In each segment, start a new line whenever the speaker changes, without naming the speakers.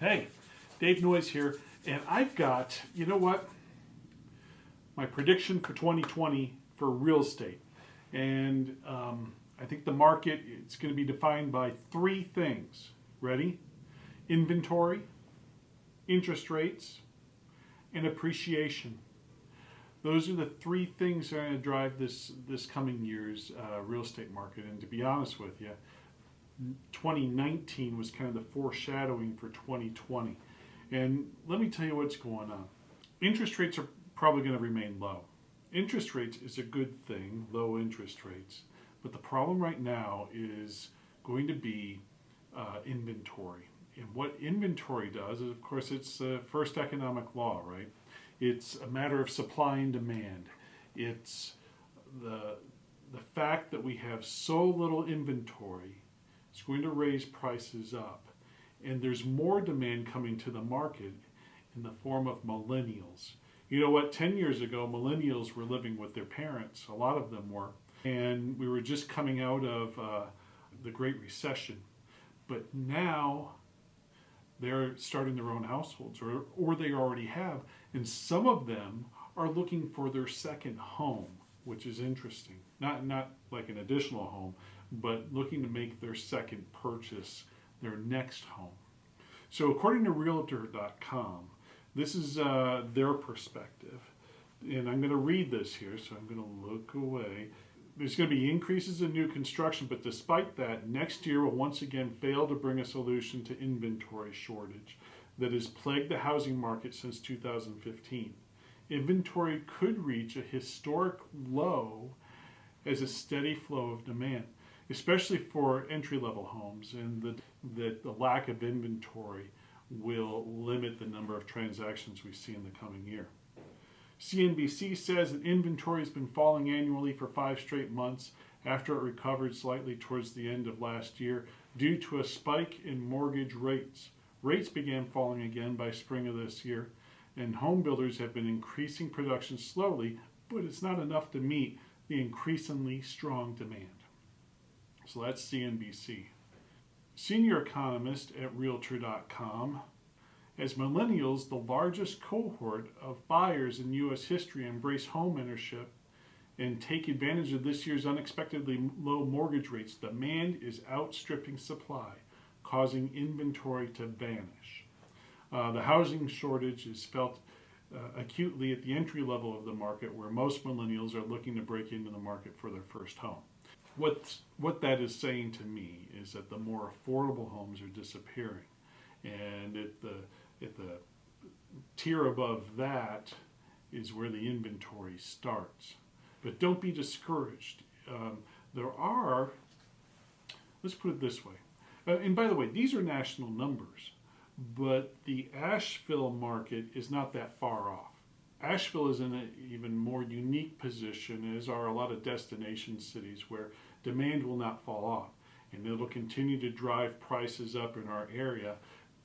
Hey, Dave Noyes here, and I've got, you know what, my prediction for 2020 for real estate. And I think the market is going to be defined by three things. Ready? Inventory, interest rates, and appreciation. Those are the three things that are going to drive this coming year's real estate market. And to be honest with you, 2019 was kind of the foreshadowing for 2020. And let me tell you what's going on. Interest rates are probably going to remain low. Interest rates is a good thing, low interest rates. But the problem right now is going to be inventory. And what inventory does is, of course, it's the first economic law, right? It's a matter of supply and demand. It's the fact that we have so little inventory. It's going to raise prices up. And there's more demand coming to the market in the form of millennials. You know what? 10 years ago, millennials were living with their parents. A lot of them were. And we were just coming out of the Great Recession. But now they're starting their own households, or they already have. And some of them are looking for their second home, which is interesting. Not like an additional home, but looking to make their second purchase, their next home. So according to Realtor.com, this is their perspective. And I'm going to read this here, so I'm going to look away. There's going to be increases in new construction, but despite that, next year will once again fail to bring a solution to inventory shortage that has plagued the housing market since 2015. Inventory could reach a historic low as a steady flow of demand, especially for entry-level homes, and that the lack of inventory will limit the number of transactions we see in the coming year. CNBC says that inventory has been falling annually for 5 straight months after it recovered slightly towards the end of last year due to a spike in mortgage rates. Rates began falling again by spring of this year, and home builders have been increasing production slowly, but it's not enough to meet the increasingly strong demand. So that's CNBC. Senior economist at Realtor.com, as millennials, the largest cohort of buyers in U.S. history, embrace home ownership and take advantage of this year's unexpectedly low mortgage rates, demand is outstripping supply, causing inventory to vanish. The housing shortage is felt acutely at the entry level of the market, where most millennials are looking to break into the market for their first home. What that is saying to me is that the more affordable homes are disappearing, and at the tier above that is where the inventory starts. But don't be discouraged. Let's put it this way. And by the way, these are national numbers, but the Asheville market is not that far off. Asheville is in an even more unique position, as are a lot of destination cities, where demand will not fall off. And it'll continue to drive prices up in our area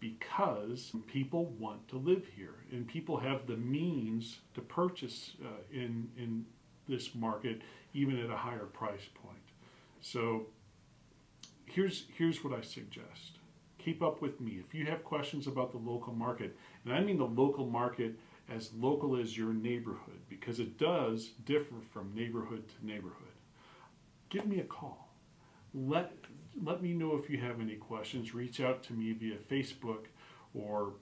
because people want to live here, and people have the means to purchase in this market, even at a higher price point. So here's what I suggest. Keep up with me. If you have questions about the local market, and I mean the local market as local as your neighborhood, because it does differ from neighborhood to neighborhood, give me a call. Let me know if you have any questions. Reach out to me via Facebook or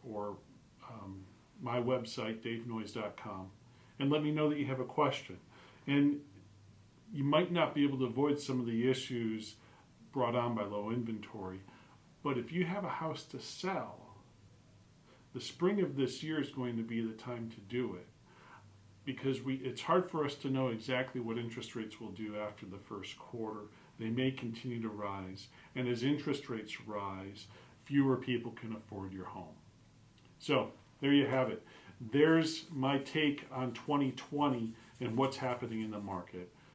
my website, davenoyes.com, and let me know that you have a question. And you might not be able to avoid some of the issues brought on by low inventory, but if you have a house to sell, the spring of this year is going to be the time to do it, because it's hard for us to know exactly what interest rates will do after the first quarter. They may continue to rise, and as interest rates rise, fewer people can afford your home. So there you have it. There's my take on 2020 and what's happening in the market.